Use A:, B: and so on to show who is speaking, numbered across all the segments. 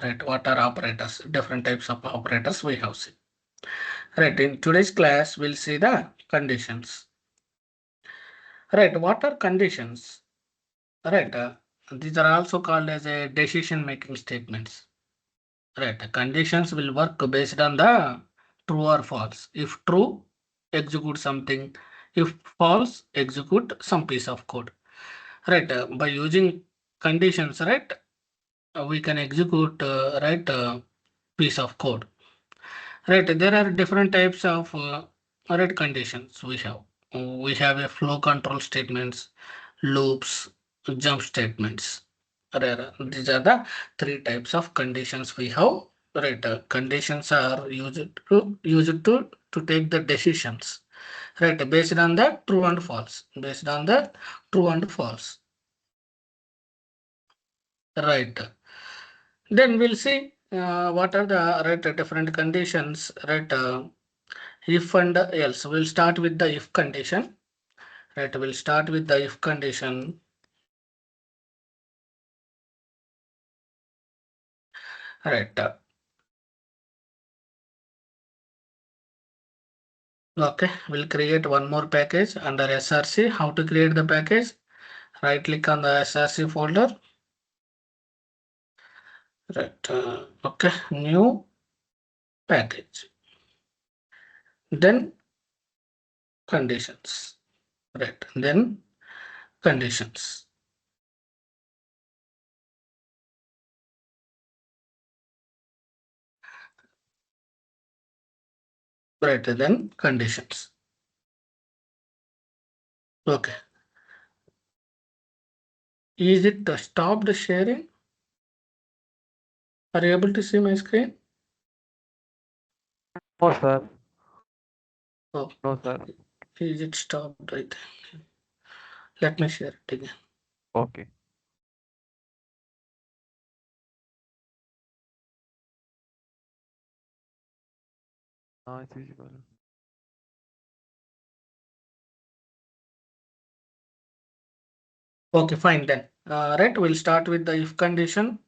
A: Right, what are operators? Different types of operators we have seen. Right, in today's class, we'll see the conditions. Right, what are conditions? Right, these are also called as a decision making statements. Right, conditions will work based on the true or false. If true, execute something. If false, execute some piece of code. Right, by using conditions, right, we can execute piece of code. Right, there are different types of right conditions we have. We have a flow control statements, loops, jump statements. Right, these are the three types of conditions we have. Right, conditions are used to take the decisions. Right, based on the true and false. Based on the true and false. Right. Then we'll see what are the right different conditions. Right. If and else. We'll start with the if condition. Right, we'll start with the if condition. Right. Okay, we'll create one more package under src. How to create the package? Right click on the src folder. Right. Okay, new package. Then conditions. Right. Then conditions. Right. Then conditions. Okay. Is it stopped sharing? Are you able to see my screen?
B: No, sir.
A: Oh,
B: No, sir.
A: is it stopped? Right. Let me share it again.
B: Okay. Now it's visible.
A: Okay, fine then. Right, we'll start with the if condition.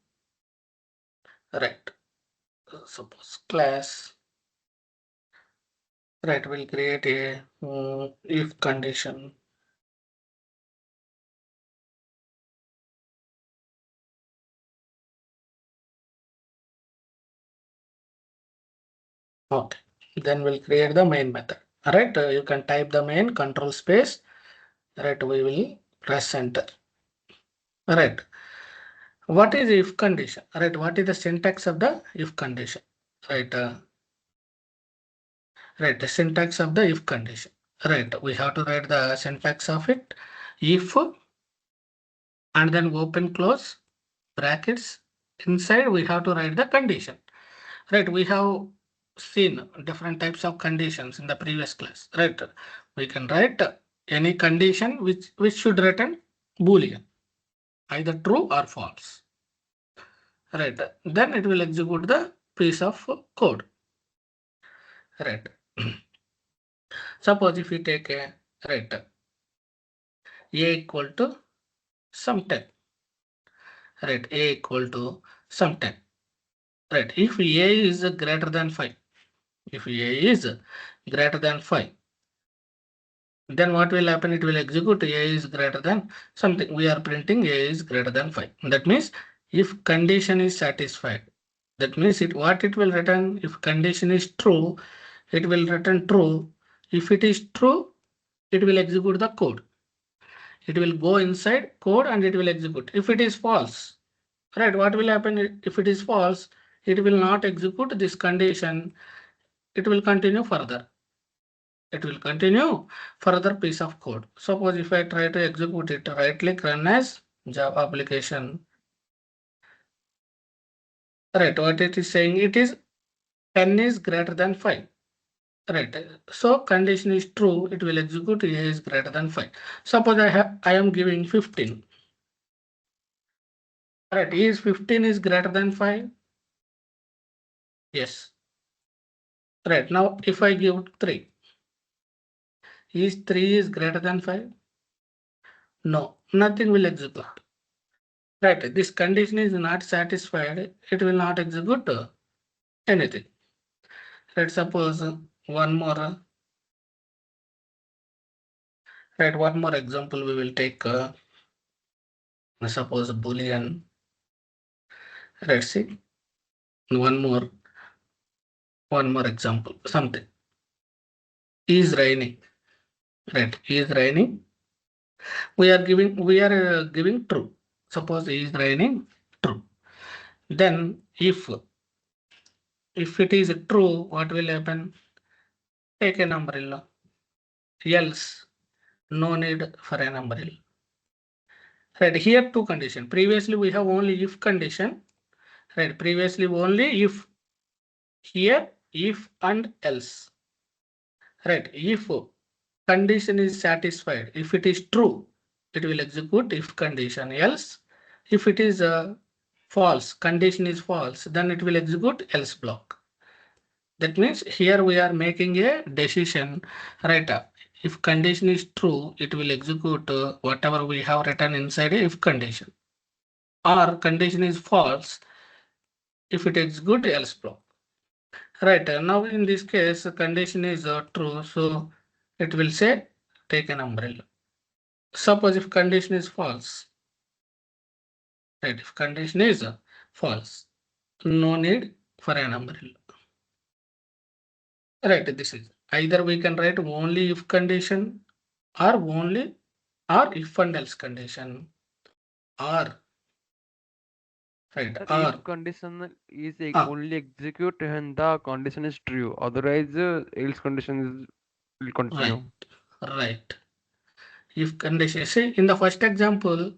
A: Right. Suppose class. Right, we'll create a if condition. Okay. Then we'll create the main method. Alright, you can type the main control space. Right, we will press enter. Alright. What is if condition? Right, what is the syntax of the if condition? Right, right, the syntax of the if condition. Right, we have to write the syntax of it. If and then open close brackets. Inside we have to write the condition. Right, we have seen different types of conditions in the previous class. Right, we can write any condition which should return boolean, either true or false. Right, then it will execute the piece of code. Right. Suppose if you take a right a equal to some 10. Right, a equal to some 10. Right, if a is greater than 5, if a is greater than 5, then what will happen? It will execute a is greater than something. We are printing a is greater than 5. That means if condition is satisfied, that means what it will return. If condition is true, it will return true. If it is true, it will execute the code. It will go inside code and it will execute. If it is false, right, what will happen? If it is false, it will not execute this condition. It will continue further. It will continue further piece of code. Suppose if I try to execute it, right click, run as Java application. Right, what it is saying, it is 10 is greater than 5. Right, so condition is true, it will execute a is greater than 5. Suppose I am giving 15. Right, is 15 is greater than 5? Yes. Right, now if I give 3, is 3 is greater than 5? No, nothing will execute. Right, this condition is not satisfied, it will not execute anything. Let's suppose one more, right, one more example we will take, suppose boolean. Let's see, one more, one more example, something. Is raining, right, is raining. We are giving true. Suppose is raining, true. Then if it is true, what will happen? Take an umbrella. Else, no need for an umbrella. Right, here two condition. Previously we have only if condition. Right, previously only if. Here if and else. Right, if condition is satisfied, if it is true, it will execute if condition. Else, if it is false, condition is false, then it will execute else block. That means here we are making a decision, right? If condition is true, it will execute whatever we have written inside a if condition. Or condition is false, if it execute else block. Right, now in this case, condition is true, so it will say take an umbrella. Suppose if condition is false, right? If condition is false, no need for an umbrella. Right, this is either we can write only if condition or only or if and else condition or right
B: Sir,
A: or
B: if condition is
A: uh,
B: only execute when the condition is true, otherwise else condition will
A: right,
B: continue.
A: right. If condition, see in the first example,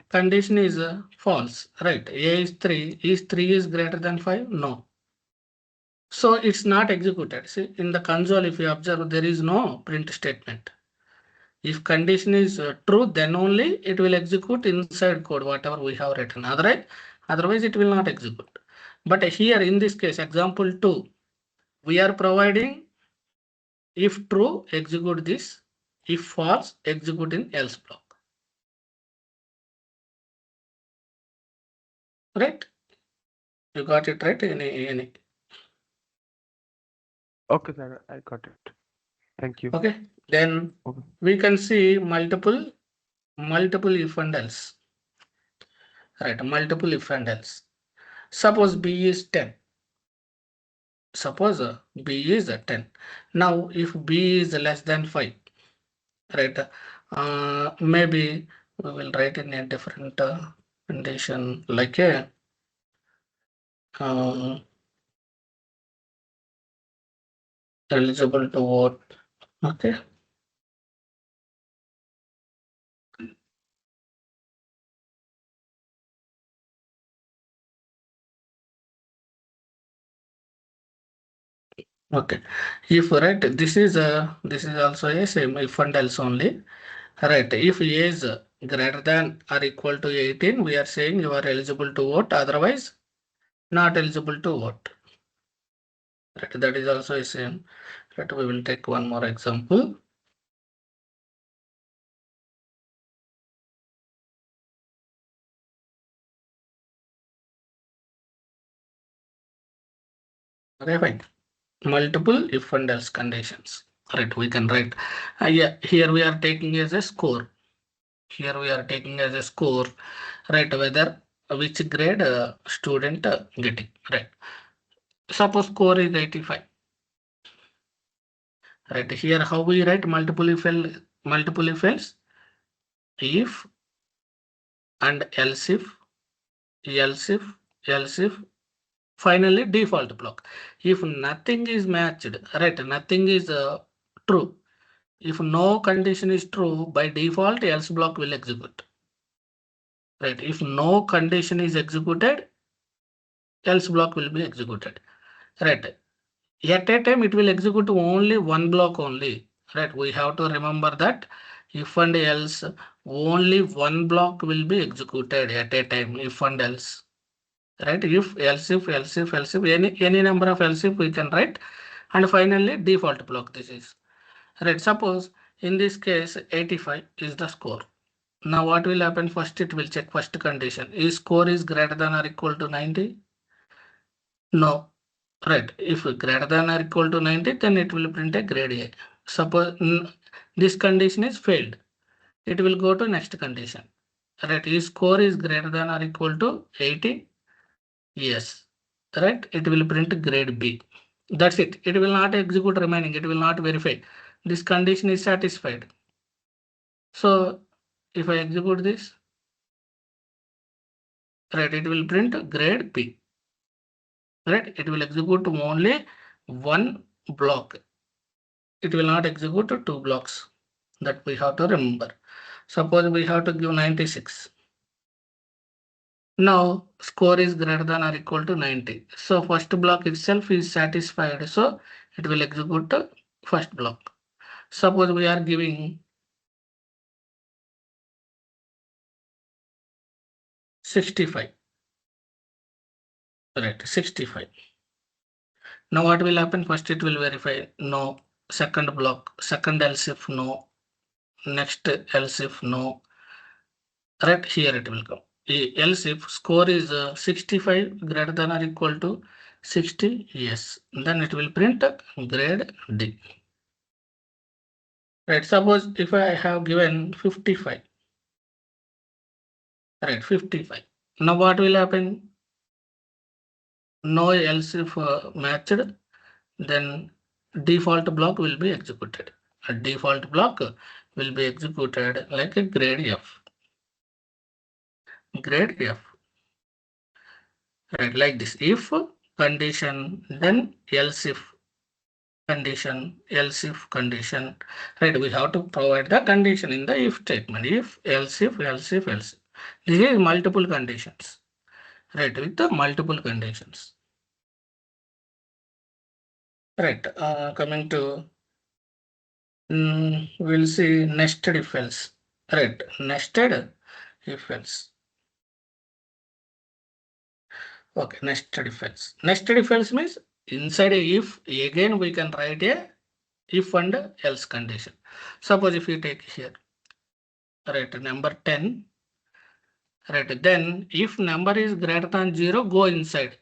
A: condition is false, right? A is 3 is greater than 5? No. So it's not executed. See in the console, if you observe, there is no print statement. If condition is true, then only it will execute inside code, whatever we have written. Otherwise it will not execute. But here in this case, example 2, we are providing if true, execute this. If false, execute in else block. Right? You got it right? Any.
B: Okay, sir, I got it. Thank you.
A: Okay. Then
B: Okay.
A: we can see multiple if and else. Right? Multiple if and else. Suppose B is 10. Suppose B is 10. Now, if B is less than 5, right? Maybe we will write in a different condition like a eligible to vote. Okay. Okay. If right, this is also a same if and else only. Right. If A is greater than or equal to 18, we are saying you are eligible to vote. Otherwise, not eligible to vote. Right. That is also a same. Right. We will take one more example. Okay, fine. Multiple if and else conditions. Right. We can write. Yeah. Here we are taking as a score. Here we are taking as a score. Right. Whether which grade student getting. Right. Suppose score is 85. Right here, how we write multiple if and else if, else if, finally default block. If nothing is matched, right? Nothing is true. If no condition is true, by default else block will execute. Right? If no condition is executed, else block will be executed. Right? At a time, it will execute only one block only. Right? We have to remember that if and else, only one block will be executed at a time. If and else. Right? If, else if, any number of else if we can write. And finally, default block this is. Right? Suppose in this case, 85 is the score. Now what will happen? First it will check first condition. Is score is greater than or equal to 90? No. Right. If greater than or equal to 90, then it will print a grade A. Suppose this condition is failed. It will go to next condition. Right. If score is greater than or equal to 80, yes. Right. It will print grade B. That's it. It will not execute remaining. It will not verify. This condition is satisfied. So if I execute this, right, it will print grade B. Right. It will execute only one block. It will not execute two blocks. That we have to remember. Suppose we have to give 96. Now score is greater than or equal to 90. So first block itself is satisfied. So it will execute the first block. Suppose we are giving 65. Right, 65. Now what will happen? First it will verify no. Second block, second else if no. Next else if no. Right here it will come. Else if score is 65 greater than or equal to 60, yes, then it will print grade D. Right, suppose if I have given 55, right, 55. Now what will happen? No else if matched, then default block will be executed. A default block will be executed like a grade F. Grade F. Right, like this. If condition, then else if condition, else if condition. Right, we have to provide the condition in the if statement. If, else if, else if, else. This is multiple conditions. Right, with the multiple conditions. Right, coming to, we'll see nested if else. Right, nested if else. Okay, nested if else. Nested if else means inside a if, again we can write a if and else condition. Suppose if you take here, right, number 10, right, then if number is greater than 0, go inside.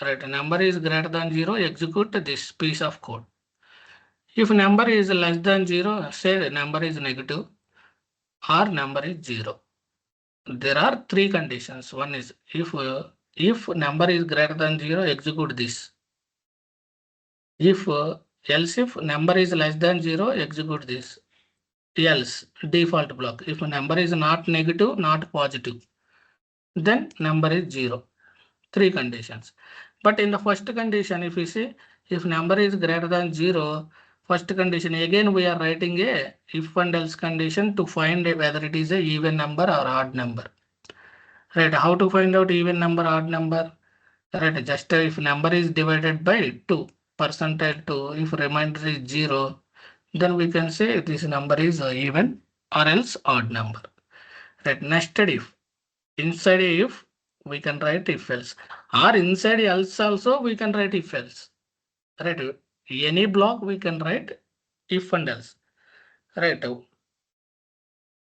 A: Right, number is greater than 0, execute this piece of code. If number is less than 0, say number is negative or number is 0. There are three conditions. One is if number is greater than 0, execute this. If else if number is less than 0, execute this. Else default block. If number is not negative, not positive, then number is 0. Three conditions. But in the first condition, if we see if number is greater than 0, first condition again we are writing a if and else condition to find whether it is a even number or odd number. Right? How to find out even number, odd number? Right? Just if number is divided by 2, percentile 2, if remainder is 0, then we can say this number is even or else odd number. Right? Nested if. Inside a if we can write if else, or inside else also we can write if else. Right? Any block we can write if and else. Right?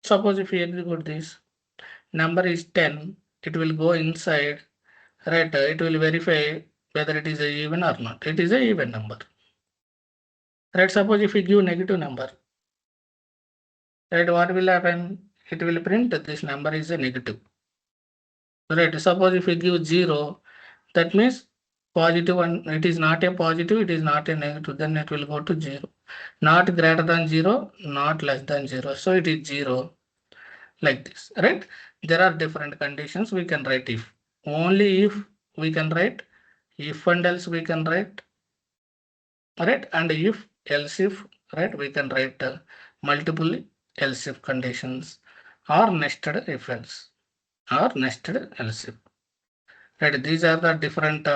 A: Suppose if we execute this, number is 10, it will go inside. Right? It will verify whether it is a even or not. It is a even number. Right? Suppose if we give negative number, right? What will happen? It will print this number is a negative. Right? Suppose if we give 0, that means positive and it is not a positive, it is not a negative, then it will go to 0. Not greater than 0, not less than 0. So it is 0 like this, right? There are different conditions we can write if. Only if we can write, if and else we can write, right? And if, else if, right? We can write multiple else if conditions or nested if else or nested else if. Right? These are the different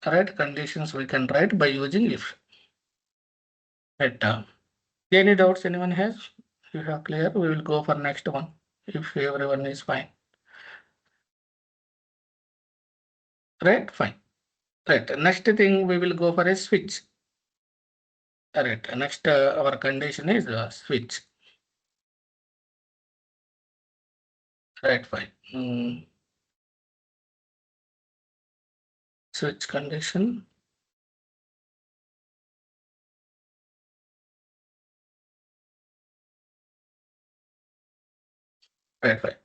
A: right conditions we can write by using if. Right. Any doubts anyone has? If you have clear, we will go for next one if everyone is fine. Right, fine. Right. Next thing we will go for a switch. Right. Next our condition is switch. Right, fine. Switch condition. Right, fine.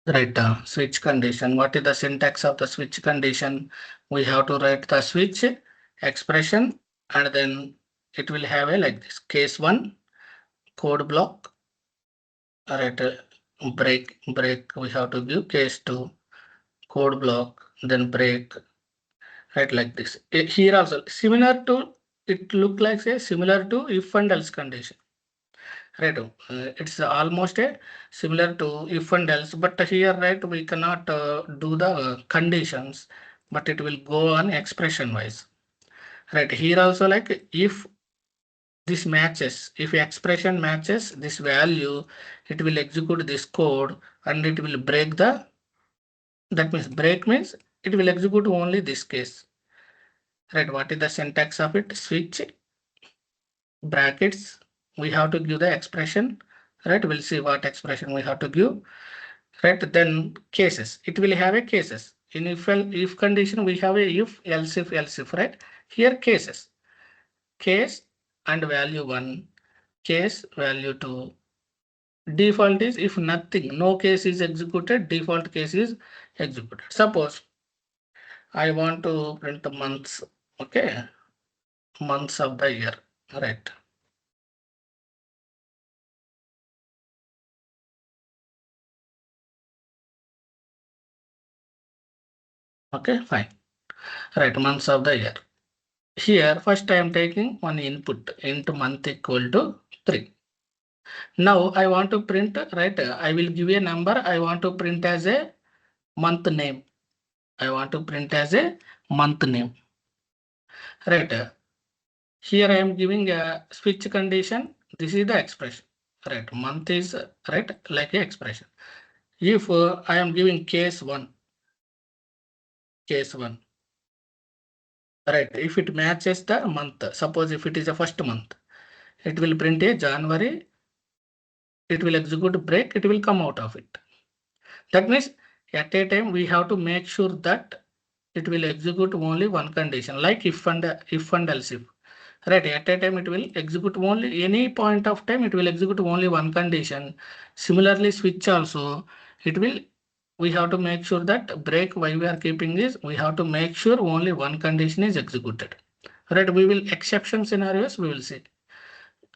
A: Right, switch condition. What is the syntax of the switch condition? We have to write the switch expression, and then it will have a like this case one code block. Right, break. We have to give case two code block, then break. Right, like this. Here also similar to it look like say similar to if and else condition. Right, it's almost a similar to if and else, but here right we cannot do the conditions, but it will go on expression wise. Right, here also like if this matches, if expression matches this value, it will execute this code and it will break the, that means break means it will execute only this case. Right, what is the syntax of it? Switch brackets, we have to give the expression. Right, we'll see what expression we have to give. Right, then cases, it will have a cases. In if condition we have a else if, right? Here cases, case and value 1, case value 2. Default is if nothing, no case is executed, default case is executed. Suppose I want to print the months. Okay, months of the year. Right, okay, fine. Right, months of the year. Here first I am taking one input into month equal to 3. Now I want to print, right? I will give a number. I want to print as a month name. I want to print as a month name. Right. Here I am giving a switch condition. This is the expression. Right. Month is right like a expression. If I am giving case 1, case 1. Right. If it matches the month, suppose if it is a first month, it will print a January. It will execute break. It will come out of it. That means at a time we have to make sure that it will execute only one condition, like if and else if. Right, at a time it will execute only any point of time, it will execute only one condition. Similarly, switch also, it will, we have to make sure that break, why we are keeping this, we have to make sure only one condition is executed. Right, we will exception scenarios, we will see.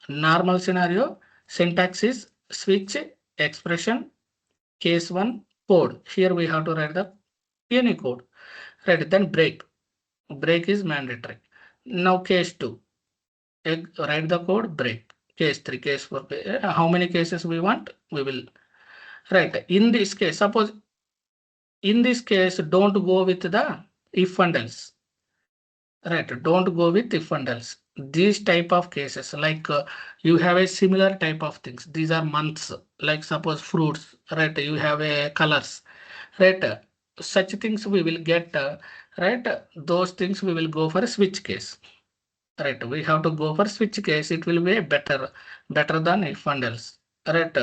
A: Normal scenario, syntax is switch expression case 1 code. Here we have to write the any code. Right, then break. Break is mandatory. Now case 2. Write the code, break. Case 3, case 4. How many cases we want? We will. Right. In this case, suppose in this case, don't go with the if and else. Right. Don't go with if and else. These type of cases, like you have a similar type of things. These are months, like suppose fruits, right? You have a colors, right? Such things we will get, right? Those things we will go for a switch case. Right, we have to go for switch case. It will be better than if and else. Right,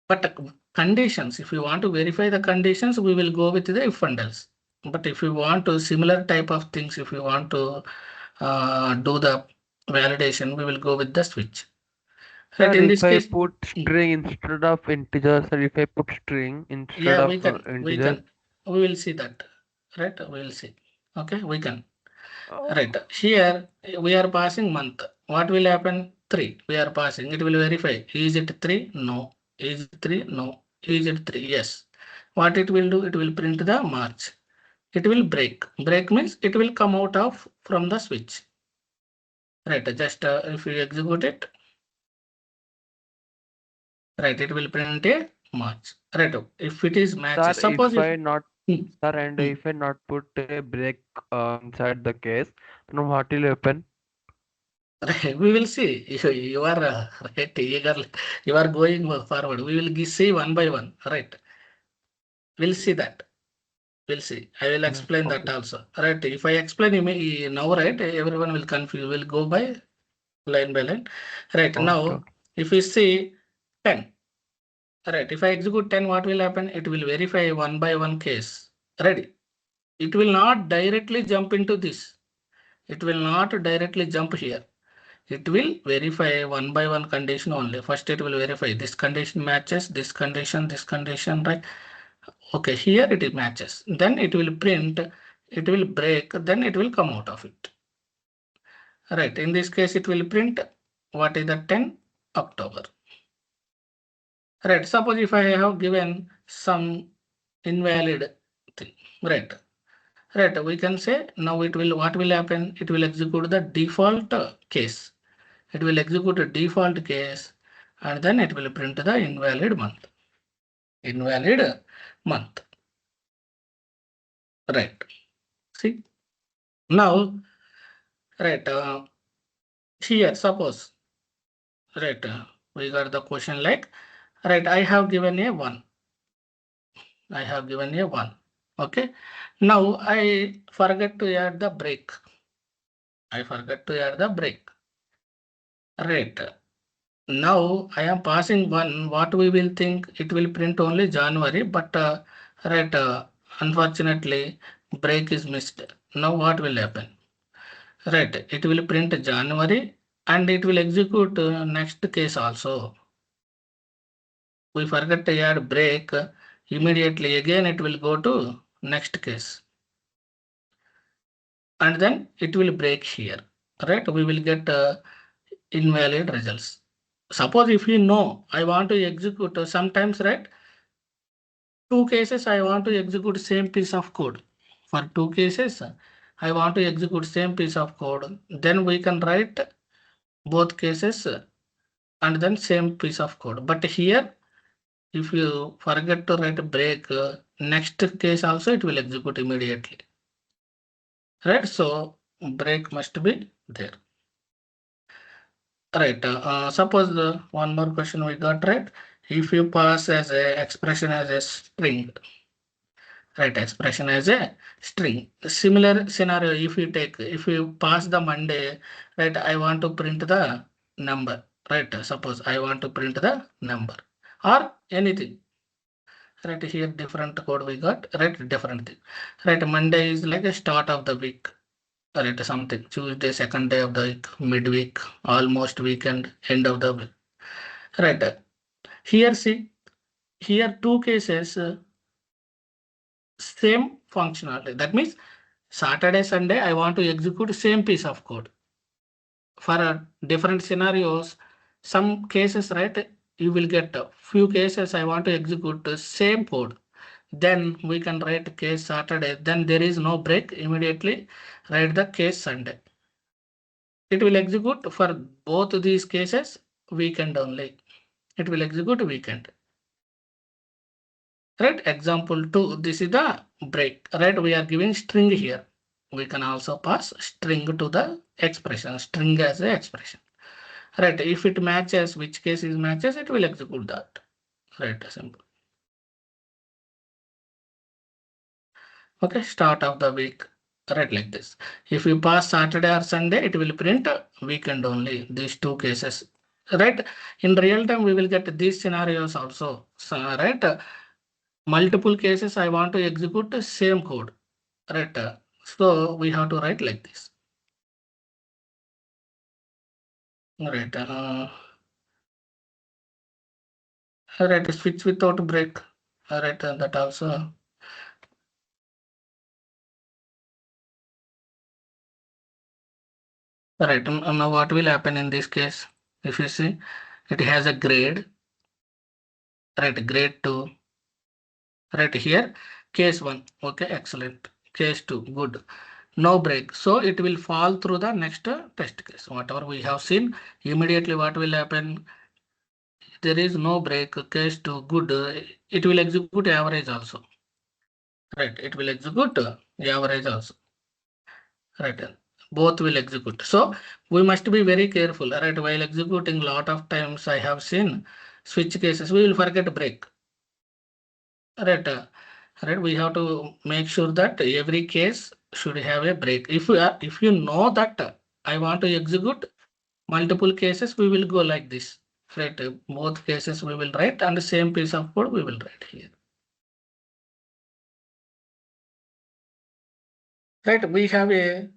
A: but conditions. If you want to verify the conditions, we will go with the if and else. But if you want to similar type of things, if you want to do the validation, we will go with the switch.
B: Sir,
A: Right, in
B: if
A: this
B: I
A: case,
B: put string instead of integers, or if I put string instead
A: yeah,
B: of
A: we
B: integer,
A: can, we will see that. Right, we will see. Okay, we can.
B: uh,
A: Right. Here we are passing month. What will happen? 3. We are passing. It will verify. Is it 3? No. Is it 3? No. Is it 3? Yes. What it will do? It will print the March. It will break. Break means it will come out of from the switch. Right. Just if you execute it, right, it will print a March. Right. If it is
B: sir,
A: matches, suppose
B: if
A: if
B: I not
A: hmm,
B: sir, and
A: hmm.
B: if I not put a break inside the case, then what will happen?
A: Right, we will see. You are right, eager. You are going forward. We will see one by one. Right. We'll see that. We'll see. I will explain that
B: Okay.
A: also. Right. If I explain you now, right, everyone will confuse. We'll go by line. Right.
B: Okay.
A: Now,
B: Okay.
A: If we see 10, right, if I execute 10, what will happen? It will verify one by one case. Ready? It will not directly jump into this. It will not directly jump here. It will verify one by one condition only. First, it will verify this condition matches this condition, right? Okay, here it matches. Then it will print, it will break, then it will come out of it. Right, in this case, it will print what is the 10 October. Right, suppose if I have given some invalid thing, right? Right, we can say now it will, what will happen? It will execute the default case. It will execute a default case and then it will print the invalid month. Invalid month. Right. See, now, right, here, suppose, right, we got the question like, right, I have given a 1. I have given a 1. Okay. Now, I forget to add the break. I forget to add the break. Right. Now I am passing 1. What we will think? It will print only January, but right, unfortunately, break is missed. Now what will happen? Right, it will print January and it will execute next case also. We forget to add break. Immediately again it will go to next case. And then it will break here. Right, we will get invalid results. Suppose if you know I want to execute sometimes, right? Two cases I want to execute same piece of code. For two cases, I want to execute same piece of code. Then we can write both cases and then same piece of code. But here, if you forget to write a break, next case also it will execute immediately. Right? So break must be there. Right. Suppose one more question we got, right? If you pass as a expression as a string, right, expression as a string, similar scenario, if you pass the Monday, right, I want to print the number, right? Suppose I want to print the number or anything, right? Here different code we got, right? Different thing, right? Monday is like a start of the week, right? Something Tuesday, second day of the week, midweek, almost weekend, end of the week, right? Here see, here two cases, same functionality. That means Saturday, Sunday, I want to execute same piece of code. For different scenarios, some cases, right, you will get a few cases I want to execute the same code. Then we can write case Saturday. Then there is no break. Immediately write the case Sunday. It will execute for both these cases weekend only. It will execute weekend. Right, example 2, this is the break, right? We are giving string here. We can also pass string to the expression, string as a expression, right? If it matches, which case is matches, it will execute that, right? Simple. Okay, start of the week, right? Like this. If you pass Saturday or Sunday, it will print weekend only, these two cases, right? In real time, we will get these scenarios also, so, right? Multiple cases I want to execute the same code, right? So we have to write like this, right? Right, switch without break, right? That also, right? Now what will happen in this case? If you see, it has a grade, right? Grade 2, right here, case 1, okay, excellent. Case 2, good. No break, so it will fall through the next test case. Whatever we have seen, immediately what will happen? There is no break, case 2, good. It will execute average also. Right, it will execute average also. Right, both will execute. So we must be very careful. Right, while executing, lot of times I have seen switch cases. We will forget break. Right, right. We have to make sure that every case should have a break. If you know that I want to execute multiple cases, we will go like this. Right, both cases we will write and the same piece of code we will write here. Right, we have a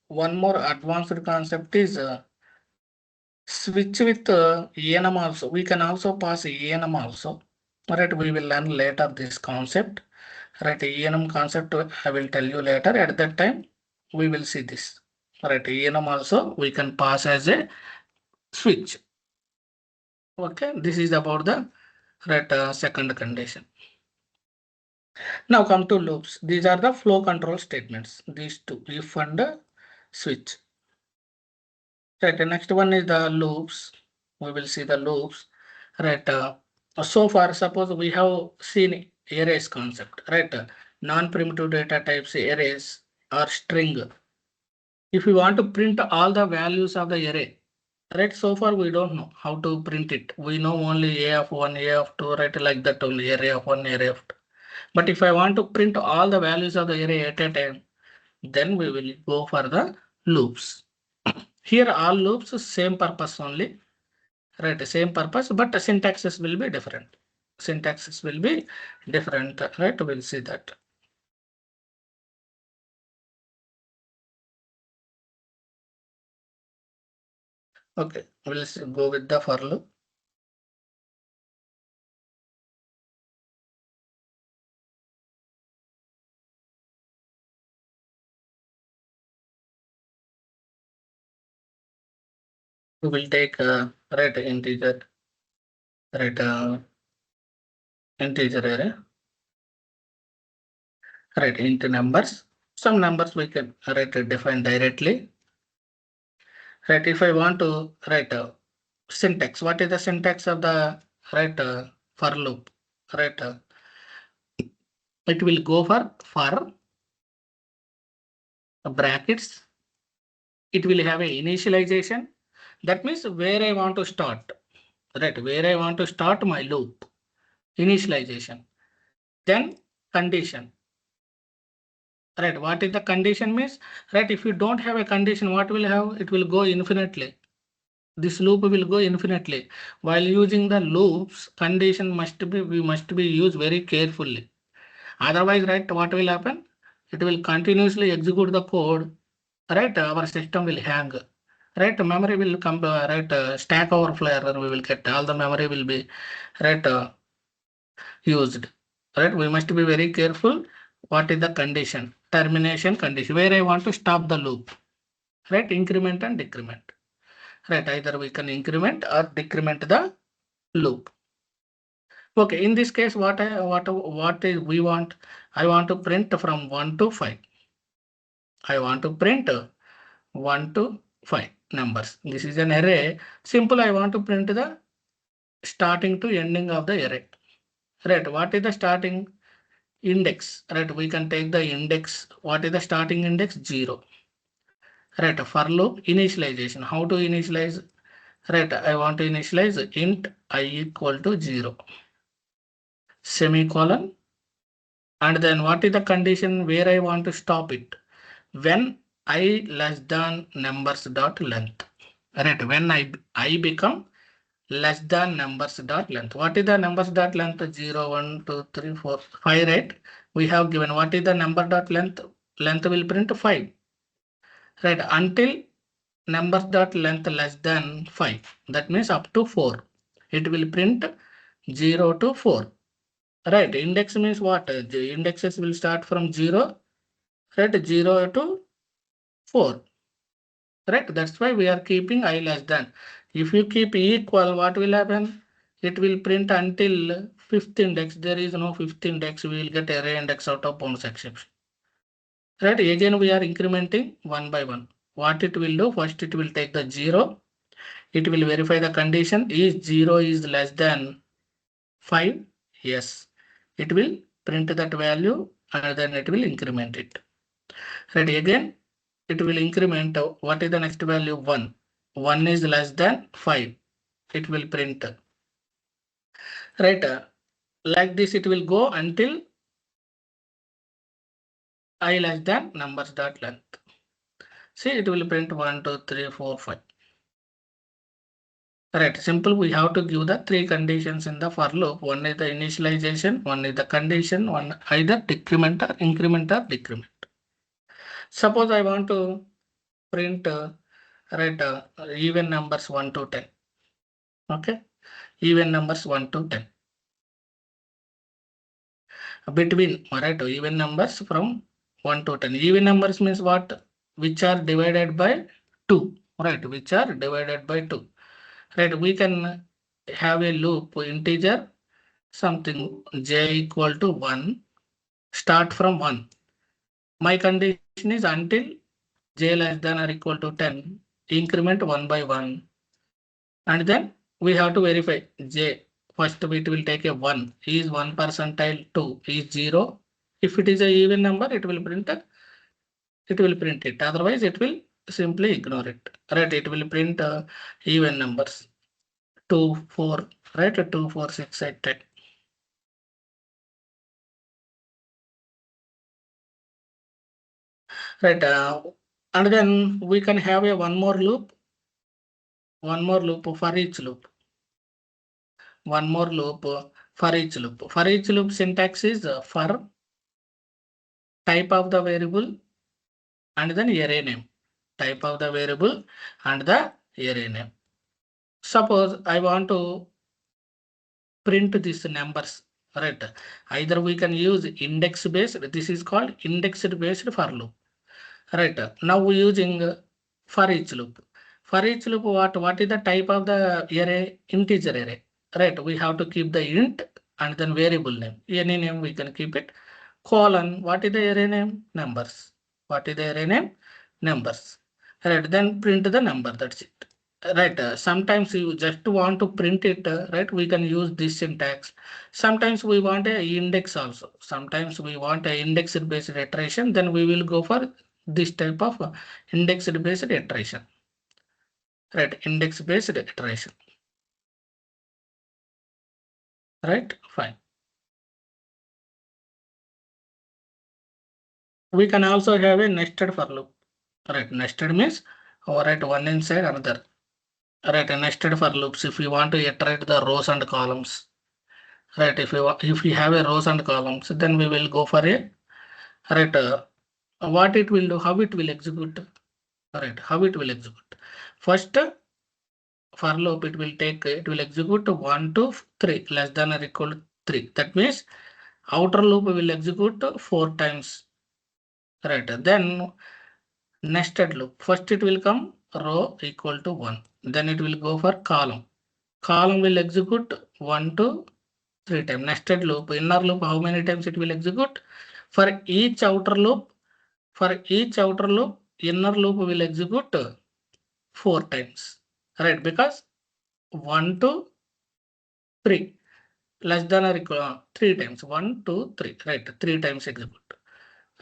A: one more advanced concept is switch with enum also. We can also pass enum also. Right, we will learn later this concept. Right, enum concept I will tell you later. At that time, we will see this. Right, enum also we can pass as a switch. Okay, this is about the right second condition. Now come to loops. These are the flow control statements. These two, if and switch. Right, the next one is the loops. We will see the loops. Right, so far suppose we have seen arrays concept. Right, non-primitive data types arrays or string. If we want to print all the values of the array, right, so far we don't know how to print it. We know only a of 1, a of 2, right, like that only array of 1, array of 2. But if I want to print all the values of the array at a time, then we will go for the loops. Here all loops same purpose only, right? Same purpose, but the syntaxes will be different. Syntaxes will be different, right? We'll see that. Okay, we'll go with the for loop. We will take right integer, right integer array, right into numbers. Some numbers we can right define directly. Right, if I want to write syntax, what is the syntax of the right for loop? Right, it will go for brackets. It will have a initialization. That means where I want to start. Right, where I want to start my loop. Initialization. Then condition. Right, what is the condition means? Right, if you don't have a condition, what will have? It will go infinitely. This loop will go infinitely. While using the loops, condition we must be used very carefully. Otherwise, right, what will happen? It will continuously execute the code. Right, our system will hang. Right, memory will come. Right, stack overflow error. We will get all the memory will be right used. Right, we must be very careful. What is the condition? Termination condition. Where I want to stop the loop. Right, increment and decrement. Right, either we can increment or decrement the loop. Okay, in this case, what is we want? I want to print from 1 to 5. I want to print 1 to 5 numbers. This is an array. Simple, I want to print the starting to ending of the array. Right, what is the starting index? Right, we can take the index. What is the starting index? 0. Right, for loop initialization. How to initialize? Right, I want to initialize int I equal to 0. Semicolon. And then what is the condition where I want to stop it? When I less than numbers dot length. Right, when I become less than numbers dot length. What is the numbers dot length? 0, 1, 2, 3, 4, 5, right? We have given what is the number dot length? Length will print 5. Right, until numbers dot length less than 5. That means up to 4. It will print 0 to 4. Right, index means what? The indexes will start from 0, right? 0 to 4. Right, that's why we are keeping I less than. If you keep equal, what will happen? It will print until fifth index. There is no fifth index. We will get array index out of bounds exception. Right, again we are incrementing one by one. What it will do? First it will take the 0. It will verify the condition. Is 0 is less than 5? Yes. It will print that value and then it will increment it. Right, again it will increment. What is the next value? 1. 1 is less than 5. It will print. Right, like this it will go until I less than numbers dot length. See, it will print 1, 2, 3, 4, 5. Right, simple. We have to give the three conditions in the for loop. One is the initialization, one is the condition, one either decrement or increment or decrement. Suppose I want to print right even numbers 1 to 10. Okay, even numbers 1 to 10. Between right even numbers from 1 to 10. Even numbers means what? Which are divided by 2. Right, which are divided by 2. Right, we can have a loop integer something j equal to 1, start from 1. My condition is until j less than or equal to 10, increment 1 by 1. And then we have to verify j. First it will take a 1. Is 1 percentile 2 is 0. If it is a even number, it will print it. Otherwise, it will simply ignore it. Right? It will print even numbers 2, 4, right? 2, 4, 6, 8, 10. Right. And then we can have a one more loop for each loop. One more loop for each loop. For each loop syntax is for type of the variable and then array name. Type of the variable and the array name. Suppose I want to print these numbers. Right. Either we can use index based. This is called indexed based for loop. Right. Now we're using for each loop. For each loop, what is the type of the array? Integer array. Right. We have to keep the int and then variable name. Any name we can keep it. Colon. What is the array name? Numbers. What is the array name? Numbers. Right. Then print the number. That's it. Right. Sometimes you just want to print it. Right. We can use this syntax. Sometimes we want a index also. Sometimes we want a indexed based iteration. Then we will go for this type of indexed based iteration. Right, index based iteration. Right, fine. We can also have a nested for loop. Right, nested means right one inside another. Right, nested for loops. If we want to iterate the rows and columns. Right, if we have a rows and columns, then we will go for a right. What it will do, how it will execute. Right, how it will execute. First, for loop it will execute 1 to 3 less than or equal to 3. That means outer loop will execute 4 times. Right. Then nested loop. First it will come row equal to 1. Then it will go for column. Column will execute 1 to 3 times. Nested loop. Inner loop, how many times it will execute? For each outer loop, inner loop will execute 4 times. Right. Because 1 to 3 less than or equal 3 times. 1, 2, 3. Right. 3 times execute.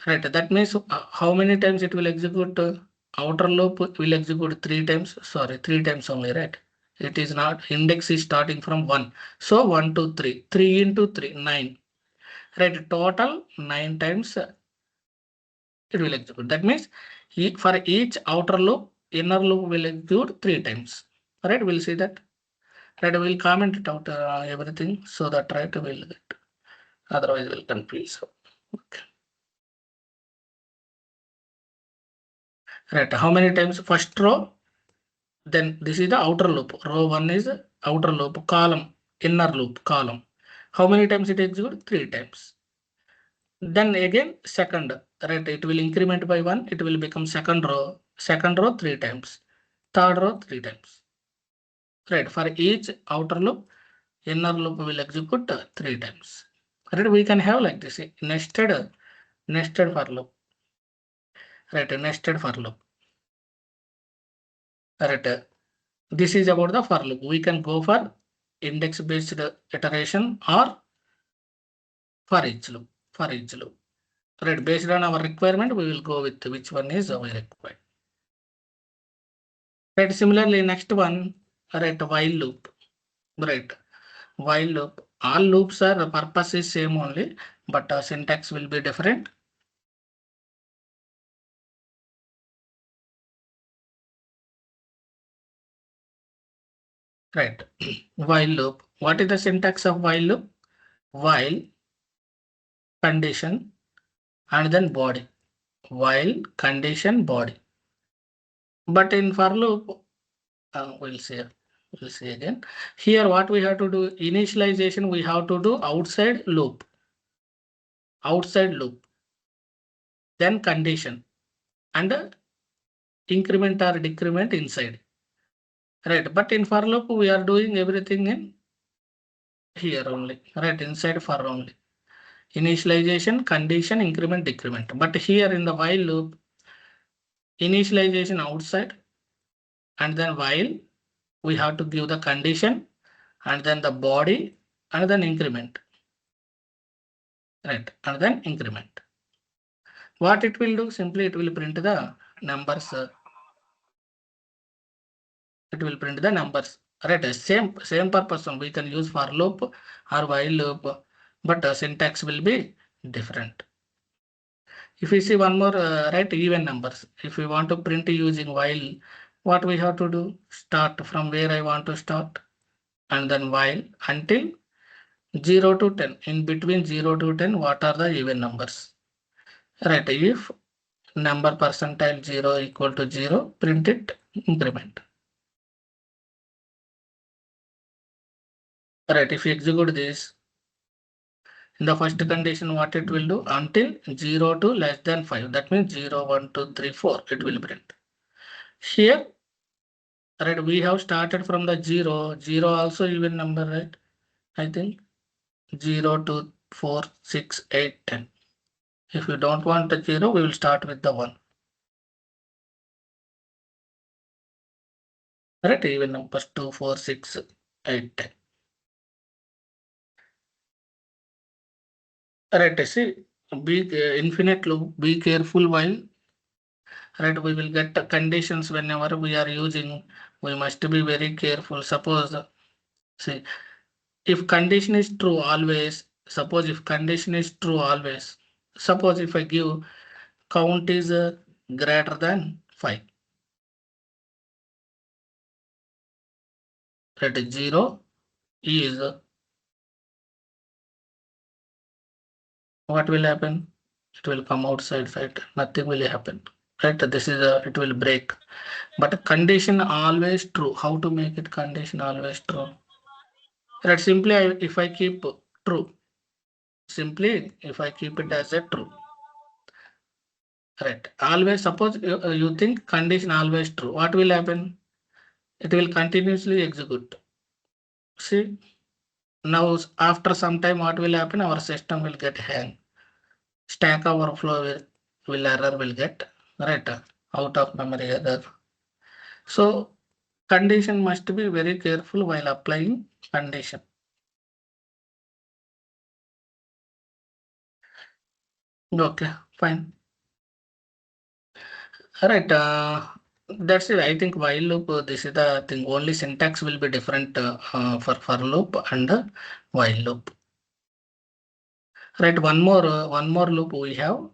A: Right. That means how many times it will execute? Outer loop will execute 3 times. Sorry, 3 times only, right? It is not index is starting from 1. So 1, 2, 3. 3 into 3, 9. Right. Total 9 times it will execute. That means for each outer loop, inner loop will execute 3 times. Right. We'll see that. Right. We'll comment it out everything so that right will get. Otherwise, we'll confuse. Okay. Right. How many times? First row. Then this is the outer loop. Row 1 is outer loop. Column, inner loop, column. How many times it executes? 3 times. Then again, second, right? It will increment by 1. It will become second row. Second row 3 times. Third row 3 times. Right. For each outer loop, inner loop will execute 3 times. Right. We can have like this nested for loop. Right. Nested for loop. Right. This is about the for loop. We can go for index based iteration or for each loop. For each loop. Right. Based on our requirement, we will go with which one is we required. Right. Similarly, next one, right, while loop. Right. While loop. All loops are purpose is same only, but syntax will be different. Right. While loop. What is the syntax of while loop? While, condition, and then body. While, condition, body. But in for loop, we'll see. We'll see again. Here, what we have to do, initialization, we have to do outside loop. Outside loop. Then condition. And increment or decrement inside. Right. But in for loop, we are doing everything in here only. Right. Inside for only. Initialization, condition, increment, decrement. But here in the while loop, initialization outside, and then while we have to give the condition, and then the body, and then increment. Right. And then increment. What it will do? Simply it will print the numbers. It will print the numbers. Right. Same purpose. We can use for loop or while loop, but syntax will be different. If we see one more, right, even numbers. If we want to print using while, what we have to do? Start from where I want to start, and then while until 0 to 10. In between 0 to 10, what are the even numbers? Right. If number percentile 0 equal to 0, print it, increment. Right. If you execute this, in the first condition, what it will do? Until 0 to less than 5. That means 0, 1, 2, 3, 4. It will print. Here, right, we have started from the 0. 0 also even number, right? I think 0, 2, 4, 6, 8, 10. If you don't want the 0, we will start with the 1. Right, even numbers 2, 4, 6, 8, 10. Right, see, be infinite loop, be careful while, right, we will get the conditions whenever we are using, we must be very careful. Suppose, see, if condition is true always, suppose if condition is true always, suppose if I give count is greater than 5, that is 0 is, what will happen? It will come outside, right? Nothing will happen, right? This is a, it will break. But condition always true. How to make it condition always true? Right, simply if I keep true, simply if I keep it as a true, right? Always suppose you think condition always true. What will happen? It will continuously execute. See, now after some time, what will happen? Our system will get hang. Stack overflow will error will get, right, out of memory error. So condition must be very careful while applying condition. Okay, fine. All right. That's it. I think while loop, this is the thing. Only syntax will be different for loop and while loop. Right. One more loop we have,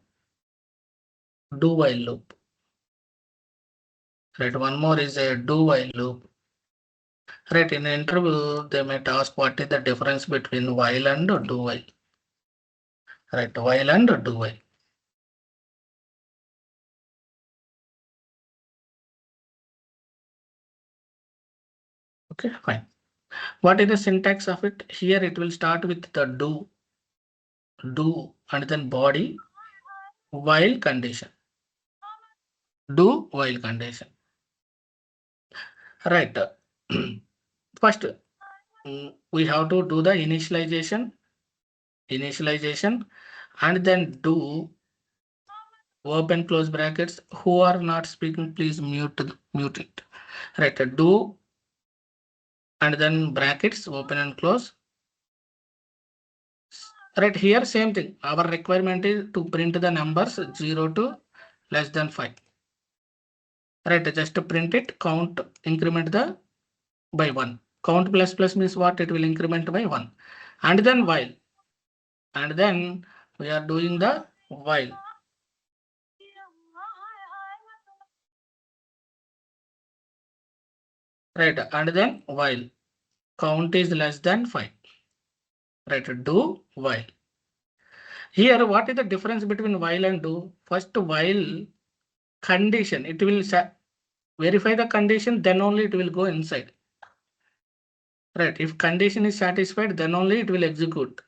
A: do while loop. Right. One more is a do while loop. Right. In an interview, they might ask what is the difference between while and do while. Right. While and do while. Okay. Fine. What is the syntax of it? Here it will start with the do, and then body while condition. Do while condition. Right. First, we have to do the initialization, and then do open close brackets. Who are not speaking, please mute it. Right. Do, and then brackets open and close. Right here, same thing. Our requirement is to print the numbers 0 to less than 5. Right, just to print it, count, increment the by 1. Count plus plus means what? It will increment by 1. And then while. And then we are doing the while. Right, and then while. count is less than 5. Right, do while. Here, what is the difference between while and do? First, while condition, it will verify the condition, then only it will go inside. Right, if condition is satisfied, then only it will execute.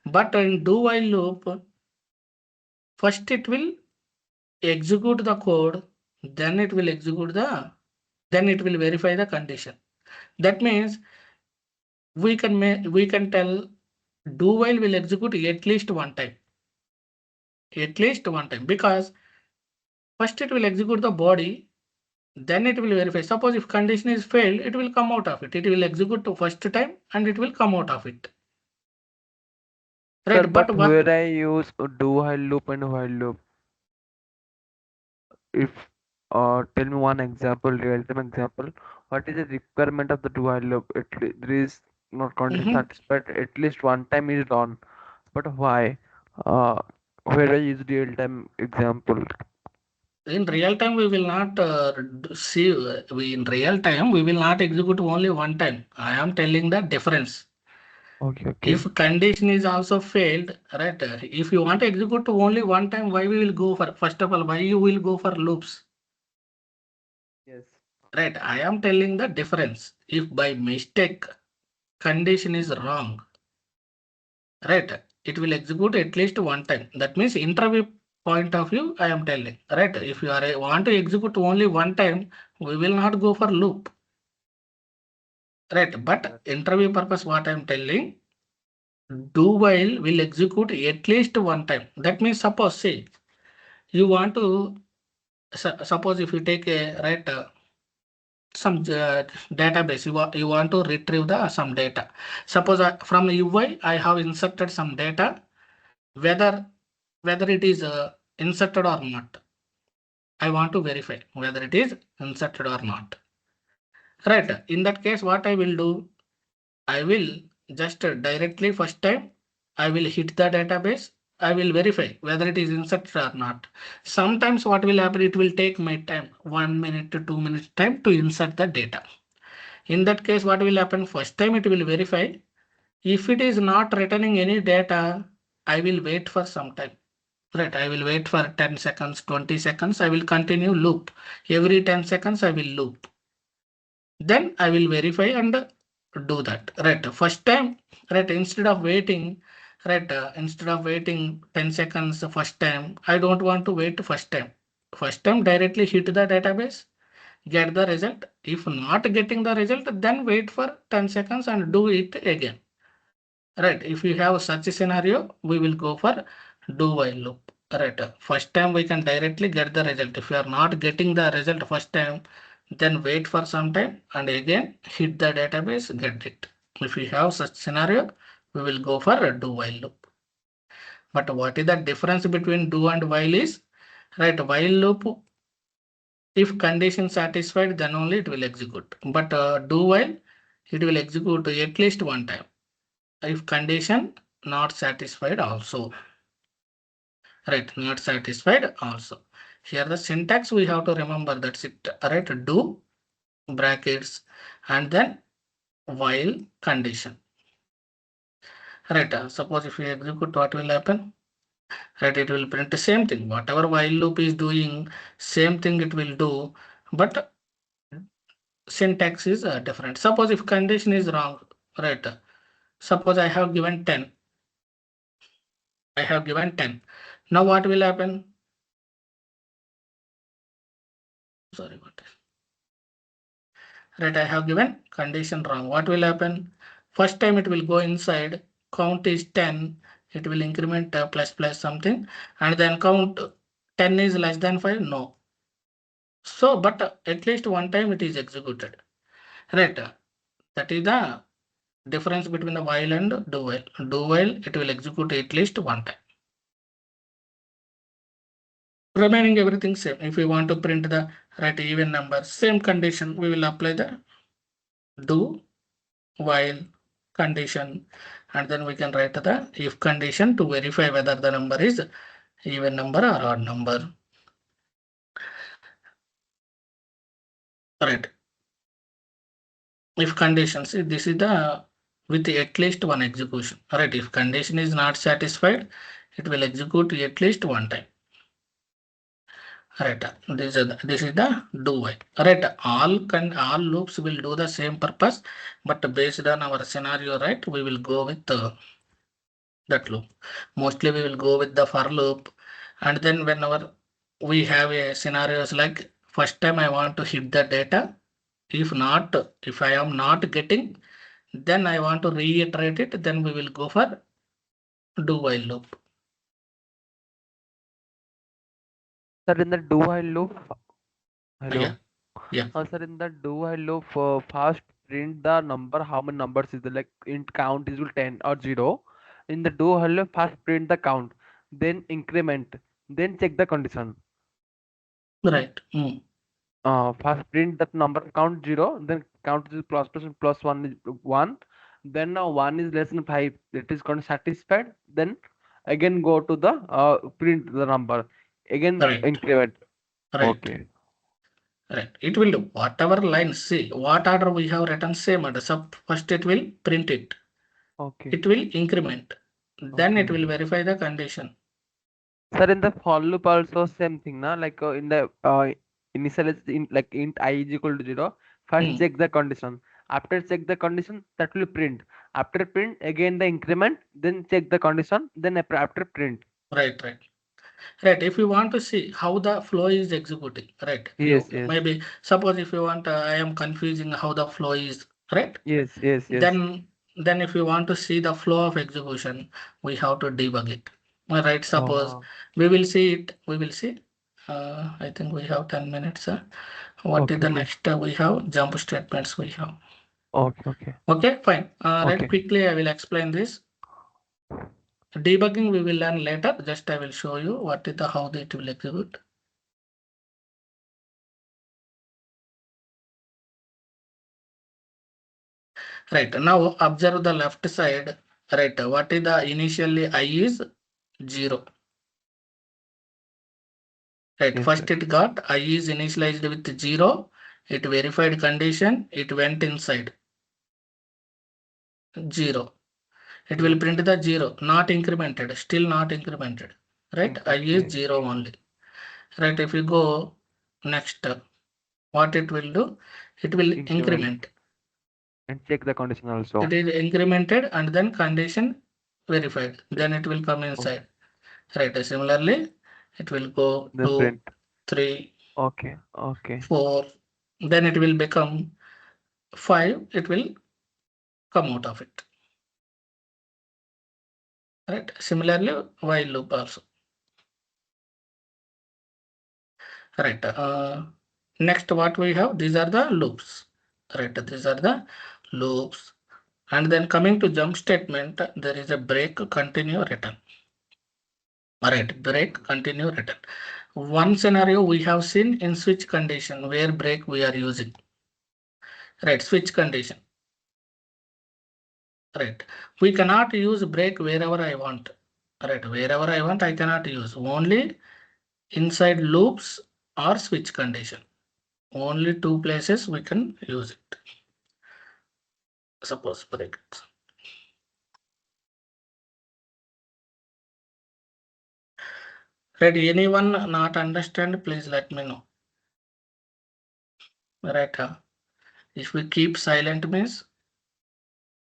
A: But in do while loop, first it will execute the code, then it will then it will verify the condition. That means we can tell do while will execute at least one time. At least one time, because first it will execute the body, then it will verify. Suppose if condition is failed, it will come out of it. It will execute the first time and it will come out of it.
B: Sir,
A: Right, but
B: but
A: what
B: where I use a do while loop and while loop, if tell me one example, real-time example, what is the requirement of the do while loop? There is not condition
A: mhm.
B: satisfied, at least one time is done. But why? Uh, where I use real-time example.
A: In real time we will not see we in real time we will not execute only one time. I am telling the difference.
B: Okay, okay.
A: If condition is also failed, right? If you want to execute only one time, why we will go for, first of all, why you will go for loops?
B: Yes.
A: Right? I am telling the difference. If by mistake condition is wrong, right? It will execute at least one time. That means interview point of view, I am telling, right? If you are want to execute only one time, we will not go for loop, right? But interview purpose, what I am telling, do while will execute at least one time. That means suppose say you want to suppose if you take a right some database, you want to retrieve the some data. Suppose from UI I have inserted some data, whether it is inserted or not. I want to verify whether it is inserted or not. Right, in that case what I will do, I will just directly first time I will hit the database. I will verify whether it is inserted or not. Sometimes what will happen, it will take my time, 1 minute to 2 minutes time to insert the data. In that case, what will happen? First time it will verify. If it is not returning any data, I will wait for some time. Right, I will wait for 10 seconds, 20 seconds. I will continue loop. Every 10 seconds, I will loop. Then I will verify and do that. Right, first time, right, instead of waiting 10 seconds the first time, I don't want to wait first time. First time, directly hit the database, get the result. If not getting the result, then wait for 10 seconds and do it again. Right. If you have such a scenario, we will go for do while loop. Right. First time we can directly get the result. If you are not getting the result first time, then wait for some time and again hit the database, get it. If you have such scenario, we will go for a do while loop. But what is the difference between do and while is, right, while loop, if condition satisfied, then only it will execute. But do while, it will execute at least one time. If condition not satisfied also. Right, not satisfied also. Here the syntax we have to remember, that's it. Right, do brackets and then while condition. Right, suppose if we execute, what will happen? Right, it will print the same thing. Whatever while loop is doing, same thing it will do, but syntax is different. Suppose if condition is wrong, right? Suppose I have given 10. I have given 10. Now what will happen? Sorry, what? Right, I have given condition wrong. What will happen? First time it will go inside. Count is 10. It will increment plus plus something, and then count 10 is less than 5. No. So, but at least one time it is executed. Right. That is the difference between the while and do while. Do while it will execute at least one time. Remaining everything same. If we want to print the right even number, same condition, we will apply the do while condition, and then we can write the if condition to verify whether the number is even number or odd number. Right. if conditions, this is the with at least one execution. Alright, if condition is not satisfied, it will execute at least one time. Right, this is the do while. Right, all loops will do the same purpose, but based on our scenario, right, we will go with that loop. Mostly we will go with the for loop, and then whenever we have a scenarios like first time I want to hit the data, if not, if I am not getting, then I want to reiterate it, then we will go for do while loop.
B: Sir, in the do while loop,
A: Yeah,
B: hello.
A: yeah,
B: Sir, in the do while loop, first print the number. How many numbers is there? Like int count is will 10 or 0. In the do while loop, first print the count, then increment, then check the condition.
A: right.
B: First print that number count 0, then count is plus and plus 1 is 1. Then 1 is less than 5. It is going to satisfied. Then again go to the print the number. Again
A: Right,
B: increment.
A: right.
B: Okay.
A: Right. It will do whatever line. See what order we have written same order. So first it will print it.
B: Okay.
A: It will increment. Then it
B: Okay.
A: will verify the condition.
B: Sir, in the for loop also same thing, na? Like in the initial is in like int I is equal to 0. First
A: Hmm.
B: check the condition. After check the condition, that will print. After print, again the increment, then check the condition, then after print.
A: Right, right. Right. If you want to see how the flow is executing, right? You
B: Yes, yes,
A: maybe suppose if you want, I am confusing how the flow is, right?
B: yes, yes, yes.
A: Then if you want to see the flow of execution, we have to debug it. Right. Suppose
B: Oh,
A: we will see it. We will see. I think we have 10 minutes. What is
B: okay,
A: the
B: okay,
A: next? We have jump statements. We have.
B: okay, okay,
A: Okay, fine. Right.
B: okay,
A: Quickly, I will explain this. Debugging we will learn later. Just I will show you what is the how it will execute. Right. Now observe the left side. Right. What is the initially I is 0. Right.
B: yes,
A: First
B: yes,
A: it got I is initialized with 0. It verified condition. It went inside 0. It will
B: 0.
A: print the 0, not incremented, still not incremented. Right. I is
B: Okay,
A: 0 only. Right. If you go next, what it will do? It will
B: increment
A: increment.
B: and check the condition
A: It
B: also.
A: is incremented and then condition verified.
B: Check.
A: Then it will come
B: Okay,
A: inside. Right. Similarly, it will go
B: then
A: 2,
B: print.
A: 3,
B: Okay, okay,
A: 4. Then it will become 5. It will come out of it. Right. Similarly, while loop also. Right. Next, what we have? These are the loops. Right. These are the loops. And then coming to jump statement, there is a break, continue, return. Alright, break, continue, return. One scenario we have seen in switch condition where break we are using. Right, switch condition. Right. We cannot use break wherever I want. Right, wherever I want, I cannot use. Only inside loops or switch condition. Only two places we can use it. Suppose break. Right, anyone not understand, please let me know. Right, if we keep silent means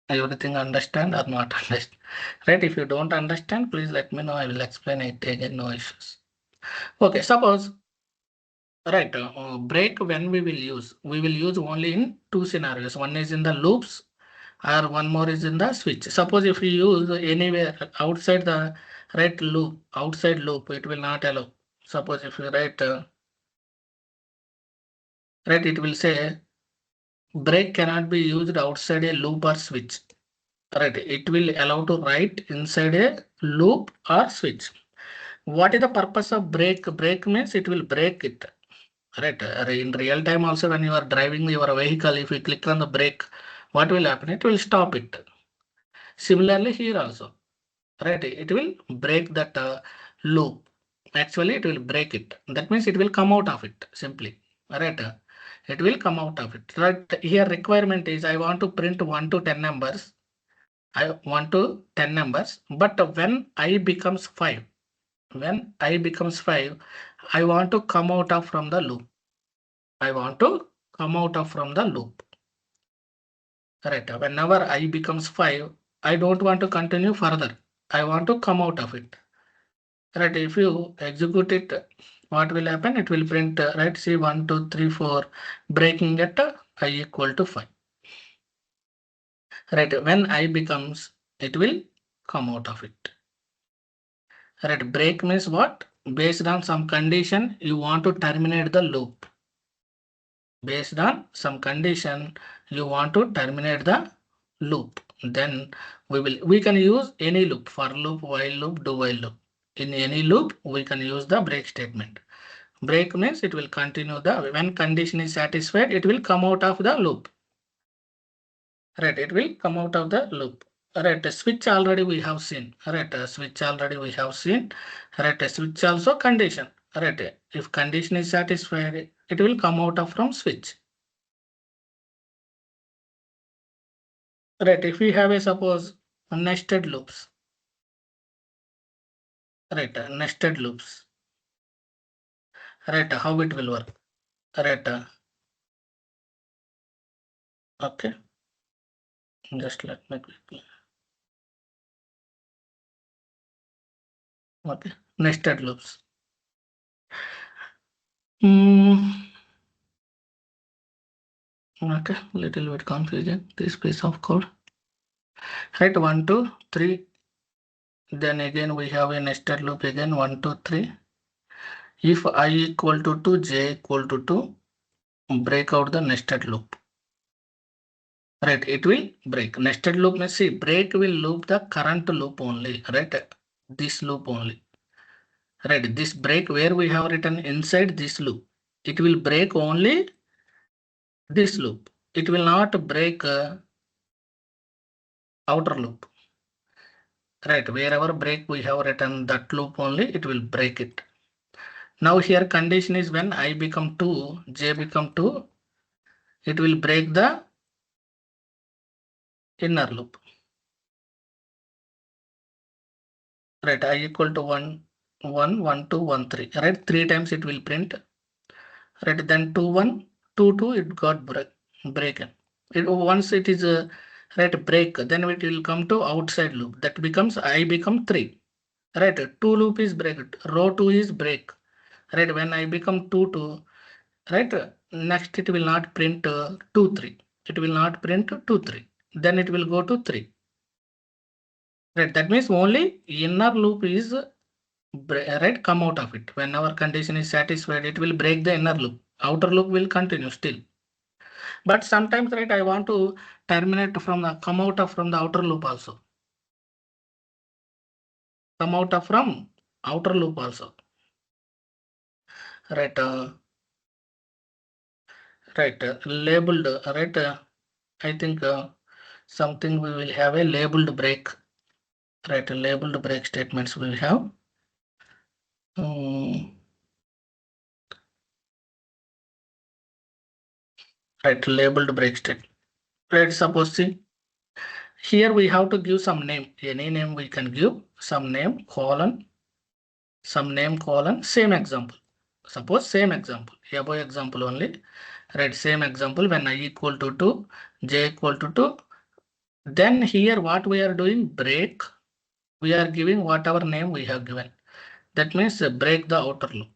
A: everything understand or not understand. Right, if you don't understand, please let me know. I will explain it again, no issues. Okay, suppose, right, break when we will use only in two scenarios. One is in the loops or one more is in the switch. Suppose if you use anywhere outside the right loop, outside loop, it will not allow. Suppose if you write, right, it will say break cannot be used outside a loop or switch. Right, it will allow to write inside a loop or switch. What is the purpose of break? Break means it will break it. Right, in real time also when you are driving your vehicle, if you click on the brake, what will happen? It will stop it. Similarly here also, right, it will break that loop. Actually, it will break it. That means it will come out of it simply. Right. it will come out of it. Right here requirement is I want to print 1 to 10 numbers. I want to 10 numbers, but when I becomes 5, when I becomes 5, I want to come out of from the loop. I want to come out of from the loop. Right. Whenever I becomes 5, I don't want to continue further. I want to come out of it. Right. If you execute it, what will happen? It will print, right? See 1, 2, 3, 4, breaking at I equal to 5. Right. When I becomes, it will come out of it. Right. Break means what? Based on some condition, you want to terminate the loop. Based on some condition, you want to terminate the loop. Then we can use any loop, for loop, while loop, do while loop. In any loop, we can use the break statement. Break means it will continue the, when condition is satisfied, it will come out of the loop. Right, it will come out of the loop. Right, switch already we have seen. Right, switch already we have seen. Right, switch also condition. Right, if condition is satisfied, it will come out of from switch. Right, if we have a suppose nested loops. Right, nested loops. Right, how it will work. Right, okay, just let me quickly. Okay, nested loops. Okay, little bit confusing this piece of code. Right, 1, 2, 3. Then again we have a nested loop again 1, 2, 3. If I equal to 2, j equal to 2, break out the nested loop. Right, it will break. Nested loop means see, break will loop the current loop only. Right, this loop only. Right, this break where we have written inside this loop, it will break only this loop. It will not break outer loop. Right, wherever break we have written that loop only, it will break it. Now here condition is when I become 2, j become 2, it will break the inner loop. Right, I equal to 1, 1, 1, 2, 1, 3. Right, 3 times it will print. Right, then 2, 1, 2, 2, it got breaken. Once it is right break, then it will come to outside loop. That becomes I become 3. Right, 2 loop is break, row 2 is break. Right, when I become 2, 2, right, next it will not print 2, 3. It will not print 2, 3. Then it will go to 3. Right, that means only inner loop is right, come out of it. When our condition is satisfied, it will break the inner loop. Outer loop will continue still. But sometimes, right, I want to terminate from the, come out of from the outer loop also. Come out of from outer loop also. Right, right, labeled, right, I think something we will have a labeled break. Right, labeled break statements we will have. Right, labeled break statement. Right, suppose see, here we have to give some name. Any name we can give, some name, colon, some name, colon, same example. Suppose same example, above example only. Right, same example when I equal to 2, j equal to 2. Then here what we are doing, break. We are giving whatever name we have given. That means break the outer loop.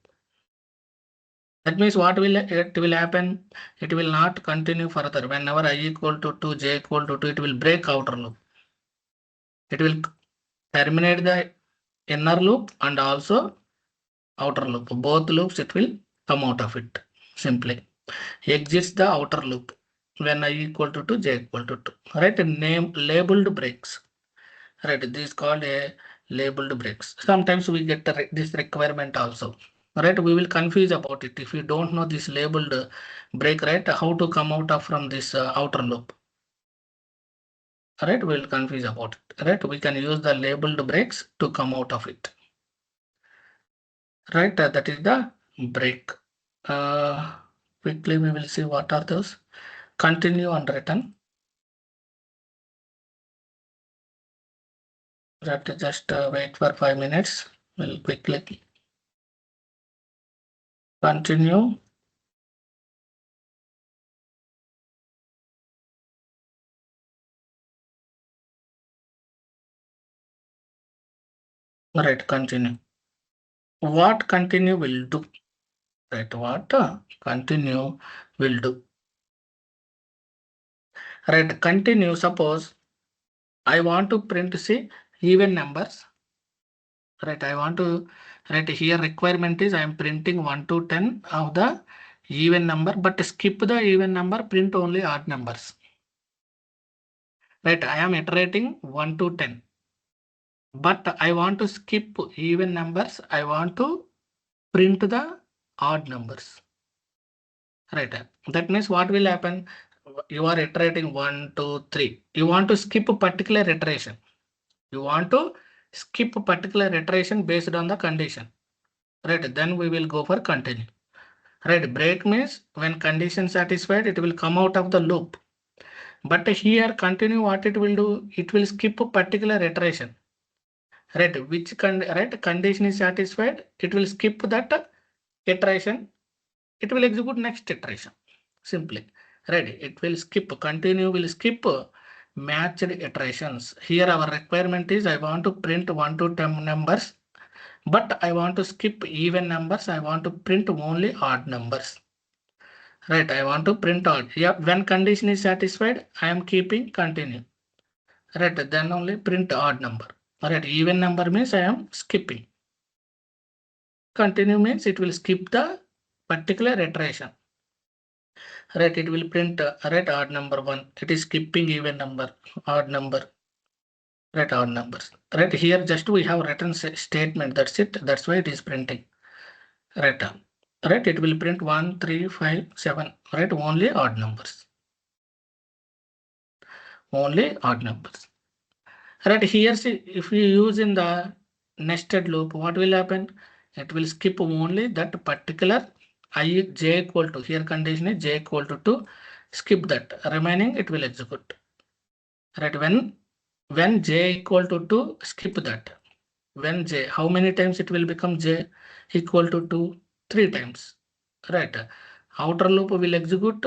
A: That means what will it will happen? It will not continue further. Whenever I equal to 2, j equal to 2, it will break outer loop. It will terminate the inner loop and also outer loop. Both loops it will come out of it. Simply exits the outer loop when I equal to 2, j equal to 2. Right, name labeled breaks. Right, this is called a labeled breaks. Sometimes we get this requirement also. Right, we will confuse about it if you don't know this labeled break. Right, how to come out of from this outer loop. Right, we will confuse about it. Right, we can use the labeled breaks to come out of it. Right, that is the break. Quickly we will see what are those. Continue and return. Just wait for 5 minutes. We'll quickly continue. Right, continue. What continue will do? Right, what continue will do? Right, continue. Suppose I want to print, see, even numbers. Right, I want to, right, here requirement is I am printing 1 to 10 of the even number, but skip the even number, print only odd numbers. Right, I am iterating 1 to 10, but I want to skip even numbers. I want to print the odd numbers. Right, that means what will happen? You are iterating 1, 2, 3. You want to skip a particular iteration. You want to skip a particular iteration based on the condition. Right, then we will go for continue. Right, break means when condition satisfied, it will come out of the loop. But here continue, what it will do? It will skip a particular iteration. Right, which condition is satisfied? It will skip that iteration. It will execute next iteration. Simply. Right, it will skip. Continue will skip matched iterations. Here our requirement is I want to print 1 to 10 numbers, but I want to skip even numbers. I want to print only odd numbers. Right, I want to print odd. Yeah, when condition is satisfied, I am keeping continue. Right, then only print odd number. Right, even number means I am skipping. Continue means it will skip the particular iteration. Right, it will print right odd number 1. It is skipping even number, odd number. Right, odd numbers. Right, here just we have written statement. That's it. That's why it is printing. Right, right, it will print 1, 3, 5, 7. Right, only odd numbers. Only odd numbers. Right, here see, if we use in the nested loop, what will happen? It will skip only that particular j equal to, here condition is j equal to 2, skip that, remaining it will execute. Right, when j equal to 2, skip that. When j, how many times it will become j equal to 2? 3 times. Right, outer loop will execute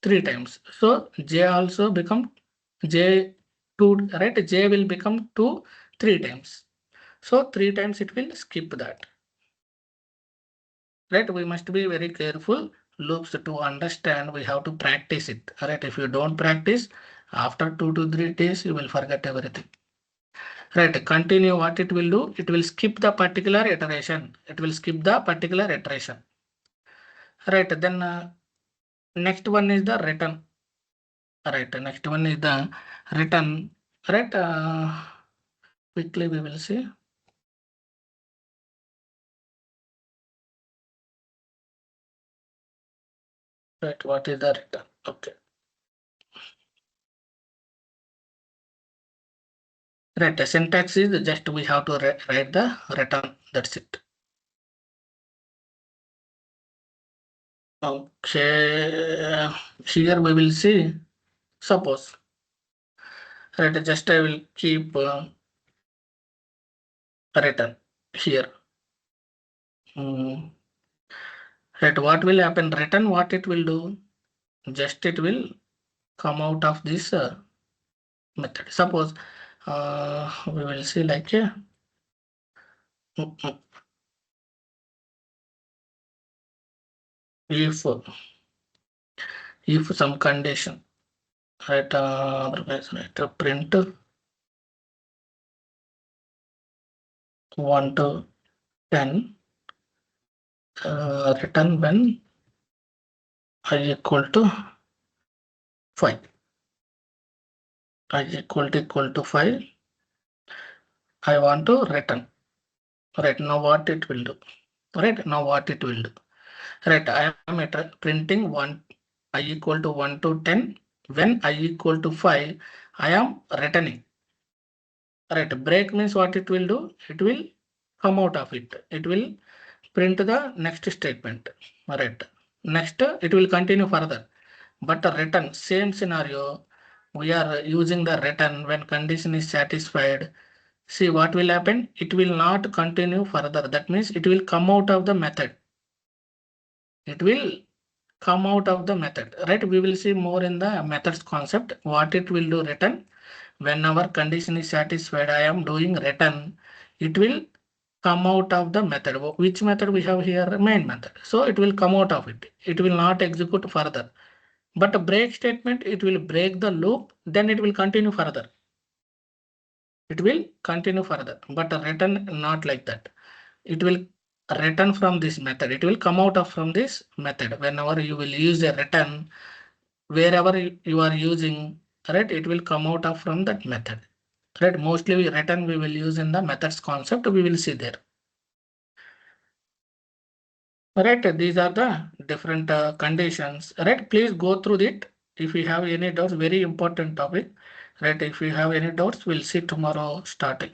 A: 3 times. So j also become j 2, right? J will become 2 3 times. So 3 times it will skip that. Right, we must be very careful loops to understand. We have to practice it. Right, if you don't practice, after 2 to 3 days you will forget everything. Right, continue, what it will do? It will skip the particular iteration. It will skip the particular iteration. Right, then next one is the return. Right, next one is the return. Right, quickly we will see. Right, what is the return? Okay. Right, the syntax is just we have to write the return. That's it. Okay, here we will see. Suppose, right, just I will keep return here. Right, what will happen? Return, what it will do? Just it will come out of this method. Suppose we will see like if some condition, right, otherwise, right, print 1 to 10, return when I equal to 5. I equal to 5. I want to return. Right, now what it will do? Right, now what it will do? Right, I am printing 1, I equal to 1 to 10. When I equal to 5, I am returning. Right, break means what it will do? It will come out of it. It will print the next statement. Right, Next, it will continue further. But return, same scenario. We are using the return when condition is satisfied. See what will happen? It will not continue further. That means it will come out of the method. It will come out of the method, right? We will see more in the methods concept. What it will do return. When our condition is satisfied, I am doing return. It will come out of the method. Which method we have here? Main method. So it will come out of it. It will not execute further. But a break statement, it will break the loop, then it will continue further. It will continue further, but a return not like that. It will return from this method. It will come out of from this method. Whenever you will use a return, wherever you are using, right, it will come out of from that method. Right, mostly we return we will use in the methods concept. We will see there. Right, these are the different conditions. Right, please go through it. If you have any doubts, very important topic. Right, if you have any doubts, we'll see tomorrow starting.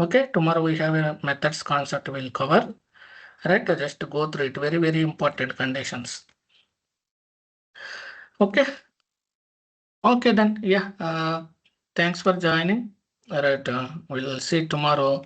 A: Okay, tomorrow we have a methods concept we'll cover. Right, just go through it. Very, very important conditions. Okay, okay then. Yeah, thanks for joining. Right, we'll see tomorrow.